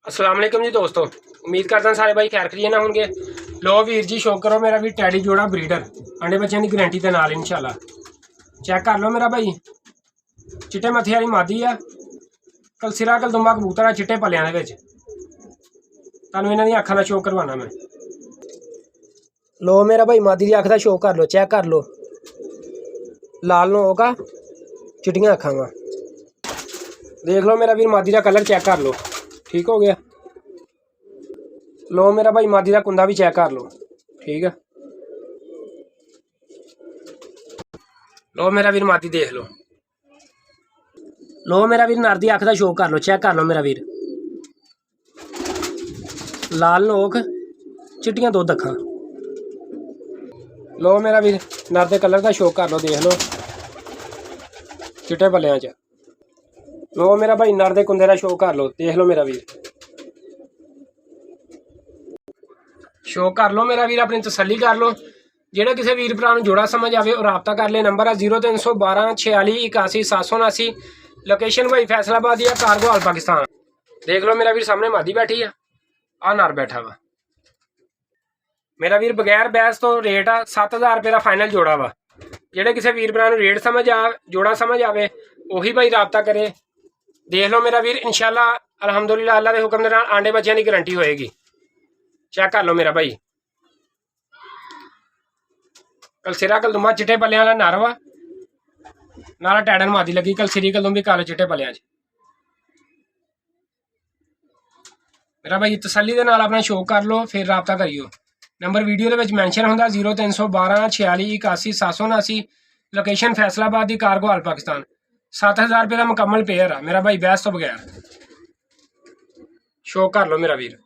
अस्सलाम वालेकुम जी दोस्तों, उम्मीद करता सारे भाई खैर खरीए ना होंगे। लो वीर जी शौक करो मेरा भी टैडी जोड़ा ब्रीडर अंडे बच्चों की गारंटी के नाल इंशाल्लाह। चेक कर लो मेरा भाई, चिट्टे मथे वाली मादी है, कल सिरा कल दुम्बा कबूतर है चिट्टे पलियां दे विच। तुहानूं इन्हां दी अखां दा शौक करवाना मैं। लो मेरा भाई मादी की अख का शौक कर लो, चेक कर लो, लाल नोक आ, चिट्टियां अखां वा। देख लो मेरा वीर मादी का कलर चेक कर लो, ठीक हो गया। लो मेरा भाई मादी का कुंदा भी चेक कर लो, ठीक है। लो मेरा वीर मादी देख लो। लो मेरा वीर नर दी अख का शौक कर लो, चेक कर लो मेरा वीर, लाल नोक, चिट्टियां दुध अखां। लो मेरा वीर नर दे कलर का शौक कर लो, देख लो चिट्टे पल्लियां च। लो मेरा भाई नर दे कुंदे का शौक कर लो, देख लो मेरा वीर, शौक कर लो मेरा वीर, अपनी तसल्ली कर लो। जेड़ा किसी वीर भरा जोड़ा समझ आवे और रबता कर ले। नंबर है 0312 46 81 779। लोकेशन भाई फैसलाबाद या कारगोहाल पाकिस्तान। देख लो मेरा वीर सामने मादी बैठी है, आ नर बैठा वा। मेरा वीर बगैर बैस तो रेट आ 7000 रुपये का फाइनल जोड़ा वा। जेड़े किसी वीर भरा रेट समझ आ जोड़ा समझ आवे उही भाई रबता करे। देख लो मेरा वीर, इंशाल्लाह अलहमदुलिल्लाह अल्लाह के हुक्म के नाल आंडे बच्चों की गारंटी होएगी। चेक कर लो मेरा भाई, कल सिरा कल दुम्बा चिट्टे पल्लियां वाला नर वा, नाला टैडन मादी लगी। कल सिरी कल दुम्बी काले चिट्टे पल्लियां च। मेरा भाई तसल्ली दे नाल अपना शौक कर लो, फिर रबता करियो। नंबर वीडियो के मैंशन होंगे 0312 46 81 779। लोकेशन फैसलाबाद की कारगोहाल पाकिस्तान। 7000 रुपये का मुकम्मल पेयर है मेरा भाई, बैस तो बगैर। शौक कर लो मेरा वीर।